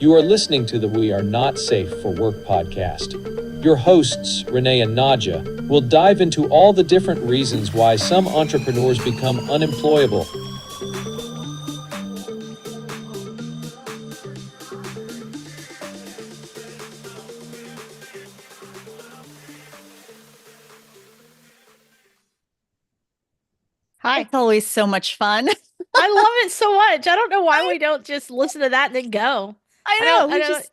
You are listening to the We Are Not Safe for Work podcast. Your hosts, Renee and Nadja, will dive into all the different reasons why some entrepreneurs become unemployable. Hi. It's always so much fun. I love it so much. I don't know why we don't just listen to that and then go. I know. We just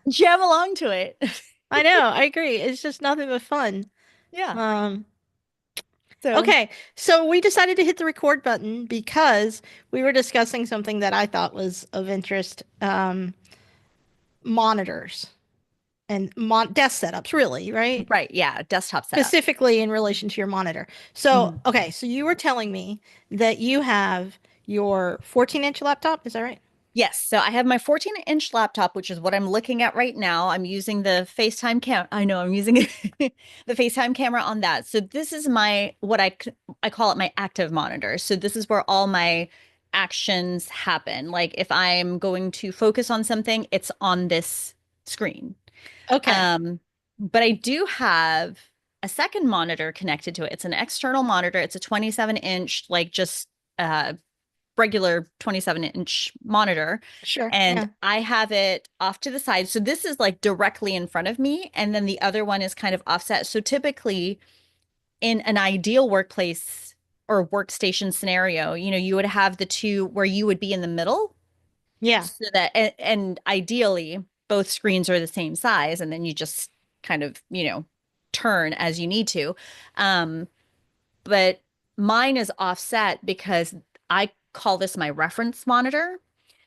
jam along to it. I know. I agree. It's just nothing but fun. Yeah. Okay. So we decided to hit the record button because we were discussing something that I thought was of interest. Monitors and desk setups, really, right? Right. Yeah. Desktop setup. Specifically in relation to your monitor. So, okay. So you were telling me that you have your 14-inch laptop. Is that right? Yes. So I have my 14-inch laptop, which is what I'm looking at right now. I'm using the FaceTime cam. I know I'm using the FaceTime camera on that. So this is what I call it my active monitor. So this is where all my actions happen. Like if I'm going to focus on something, it's on this screen. Okay. But I do have a second monitor connected to it. It's an external monitor. It's a 27-inch, like just regular 27-inch monitor. Sure. And I have it off to the side. So this is like directly in front of me. And then the other one is kind of offset. So typically in an ideal workplace or workstation scenario, you would have the two where you would be in the middle. Yeah. So that, and ideally both screens are the same size. And then you just kind of, turn as you need to. But mine is offset because I call this my reference monitor.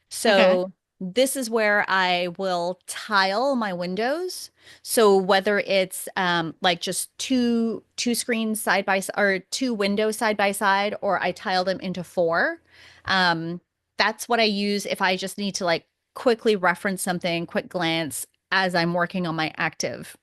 So this is where I will tile my windows. So whether it's like just two screens side by side or two windows side by side, or I tile them into four. That's what I use if I just need to like quickly reference something, quick glance as I'm working on my active.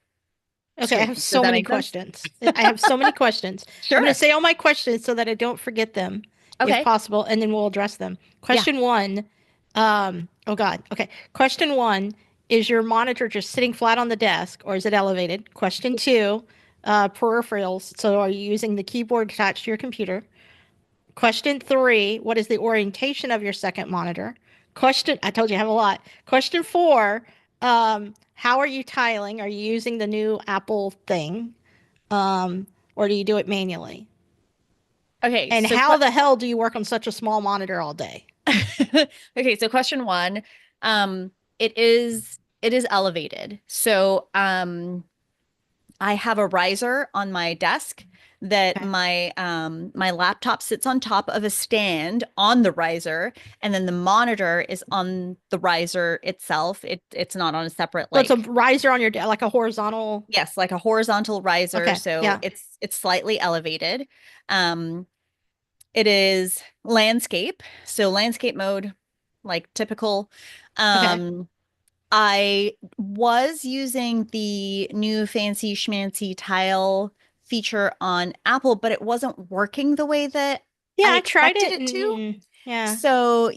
Okay, I have so many questions. I have so many questions. Sure. I'm going to say all my questions so that I don't forget them, if possible, and then we'll address them. Question one, oh God. Okay. Question one, is your monitor just sitting flat on the desk or is it elevated? Question two, peripherals. So are you using the keyboard attached to your computer? Question three, what is the orientation of your second monitor? I told you I have a lot. Question four, how are you tiling? Are you using the new Apple thing? Or do you do it manually? Okay. And so how the hell do you work on such a small monitor all day? Okay, so question one, it is elevated. So I have a riser on my desk that my my laptop sits on top of a stand on the riser, and then the monitor is on the riser itself. It's not on a separate So it's a riser on your desk, like a horizontal. Yes, like a horizontal riser. Okay, So yeah. it's slightly elevated. It is landscape. So landscape mode, like typical. I was using the new fancy schmancy tile feature on Apple, but it wasn't working the way that I tried expected it to. Yeah. So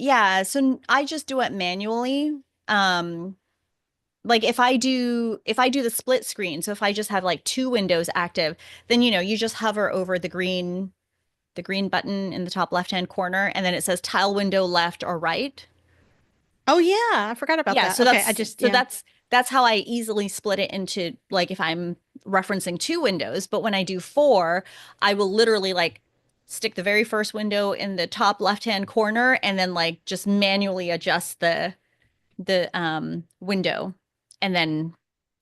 I just do it manually. Like if I do the split screen, so if I just have like two windows active, then you just hover over the green button in the top left-hand corner, and then it says tile window left or right. Oh yeah, I forgot about that. So okay, that's how I easily split it into, like, if I'm referencing two windows. But when I do four, I will literally like stick the very first window in the top left-hand corner and then like just manually adjust the window and then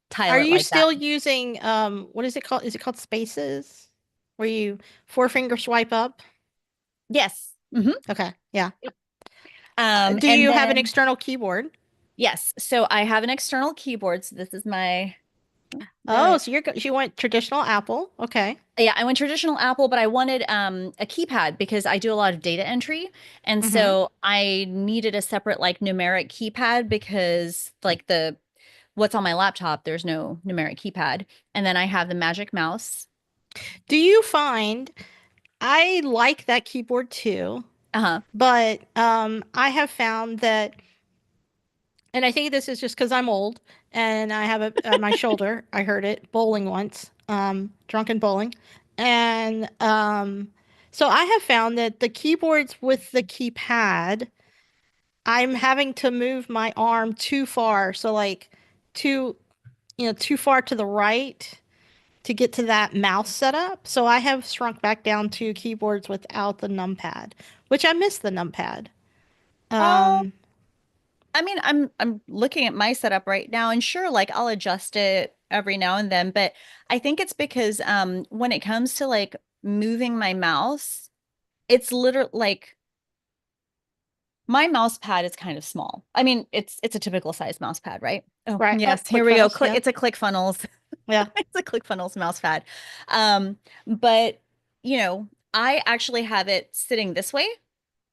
tile Are it you like still that. using what is it called? Is it called Spaces? Where you four-finger swipe up? Yes. Okay, yeah. Do And you have an then- external keyboard? Yes. So I have an external keyboard. So this is my Oh, so you went traditional Apple. Okay. Yeah, I went traditional Apple, but I wanted a keypad because I do a lot of data entry. And so I needed a separate like numeric keypad because like what's on my laptop, there's no numeric keypad. And then I have the Magic Mouse. Do you find I like that keyboard too, but I have found that and I think this is just because I'm old and I have it on my shoulder. I heard it bowling once, drunken bowling. And so I have found that the keyboards with the keypad, I'm having to move my arm too far. So like too, too far to the right to get to that mouse setup. So I have shrunk back down to keyboards without the numpad, which I miss the numpad. Oh, Um, I mean, I'm looking at my setup right now, and sure, like I'll adjust it every now and then, but I think it's because when it comes to like moving my mouse, it's literally like my mouse pad is kind of small. I mean, it's a typical size mouse pad, right? Oh, right. Oh, yes, here we go. ClickFunnels. Yeah. It's a ClickFunnels. Yeah. It's a ClickFunnels mouse pad. But I actually have it sitting this way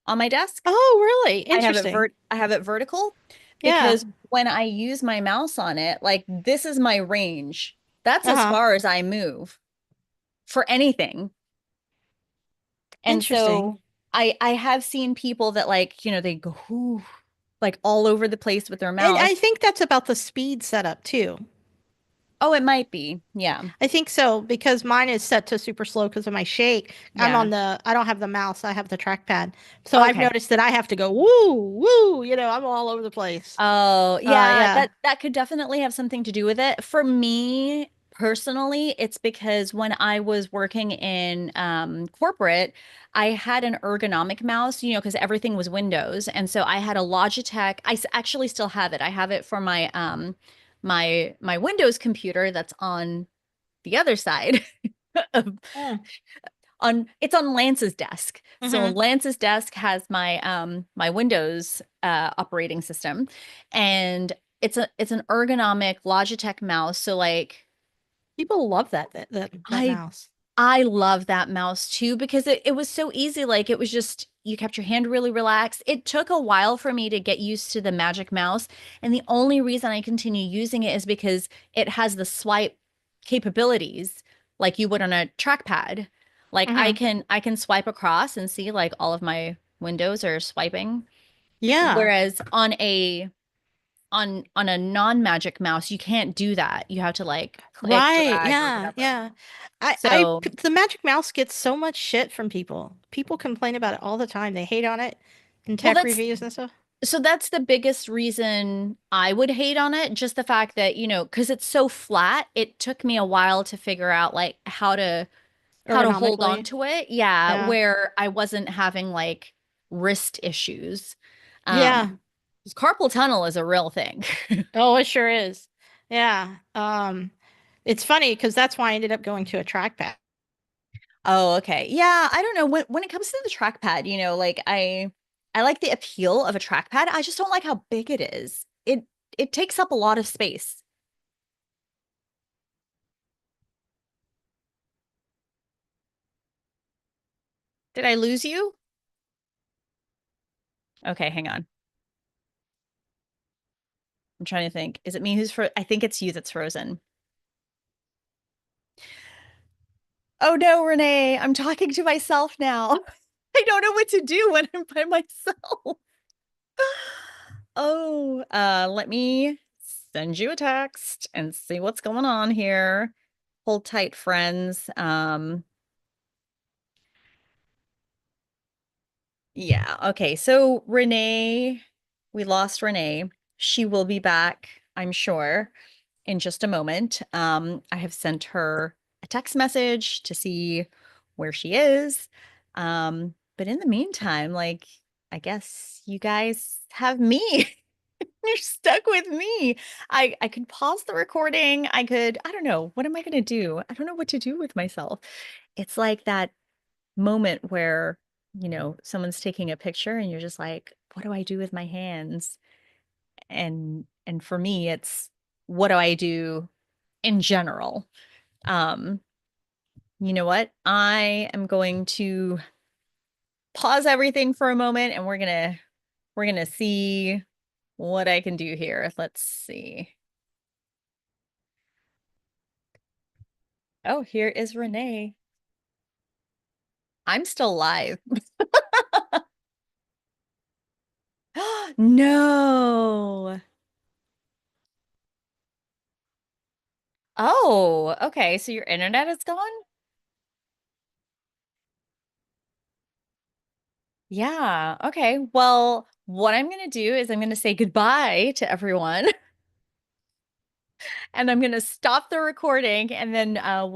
on my desk. Oh, really? Interesting. I have it vertical Yeah. because when I use my mouse on it, like this is my range. That's as Uh-huh. far as I move for anything. And Interesting. so I have seen people that like, they go "Ooh," like all over the place with their And mouse. I think that's about the speed setup too. Oh, it might be. Yeah. I think so because mine is set to super slow because of my shake. Yeah. I don't have the mouse, I have the trackpad. So I've Okay. noticed that I have to go woo, woo, I'm all over the place. Oh, yeah, Yeah. that could definitely have something to do with it. For me personally, it's because when I was working in corporate, I had an ergonomic mouse, because everything was Windows. And so I had a Logitech. Actually still have it. I have it for my Windows computer that's on the other side of Mm. it's on Lance's desk. So Mm-hmm. Lance's desk has my Windows operating system, and it's an ergonomic Logitech mouse. So like People love that I mouse. I love that mouse too because it was so easy. Like it was just you kept your hand really relaxed. It took a while for me to get used to the Magic Mouse, and the only reason I continue using it is because it has the swipe capabilities like you would on a trackpad. Like Mm-hmm. I can swipe across and see like all of my windows are swiping. Yeah. Whereas on a non-Magic Mouse, you can't do that. You have to like click, Right. drag, or Yeah. whatever. Yeah. So The Magic Mouse gets so much shit from people. People complain about it all the time. They hate on it in well, tech reviews and stuff. so that's the biggest reason I would hate on it. Just the fact that, because it's so flat, it took me a while to figure out like how to hold on Ergonomically. to it. Yeah, Yeah. where I wasn't having like wrist issues. Yeah. 'Cause carpal tunnel is a real thing. Oh, it sure is. Yeah. It's funny because that's why I ended up going to a trackpad. Oh, okay. Yeah, I don't know. When it comes to the trackpad, like I like the appeal of a trackpad. I just don't like how big it is. It takes up a lot of space. Did I lose you? Okay, hang on. I'm trying to think. Is it me who's I think it's you that's frozen. Oh no, Renee, I'm talking to myself now. I don't know what to do when I'm by myself. Oh, let me send you a text and see what's going on here. Hold tight, friends. Yeah, okay. So Renee, we lost Renee. She will be back, I'm sure, in just a moment. I have sent her a text message to see where she is. But in the meantime, like, I guess you guys have me. You're stuck with me. I could pause the recording. I don't know. What am I gonna do? I don't know what to do with myself. It's like that moment where, someone's taking a picture and you're just like, what do I do with my hands? And for me, it's what do I do in general? Um, you know what? I am going to pause everything for a moment and we're gonna see what I can do here. Let's see. Oh, here is Renee. I'm still live. No. Oh, okay. So your internet is gone? Yeah. Okay. Well, what I'm going to do is I'm going to say goodbye to everyone and I'm going to stop the recording and then we'll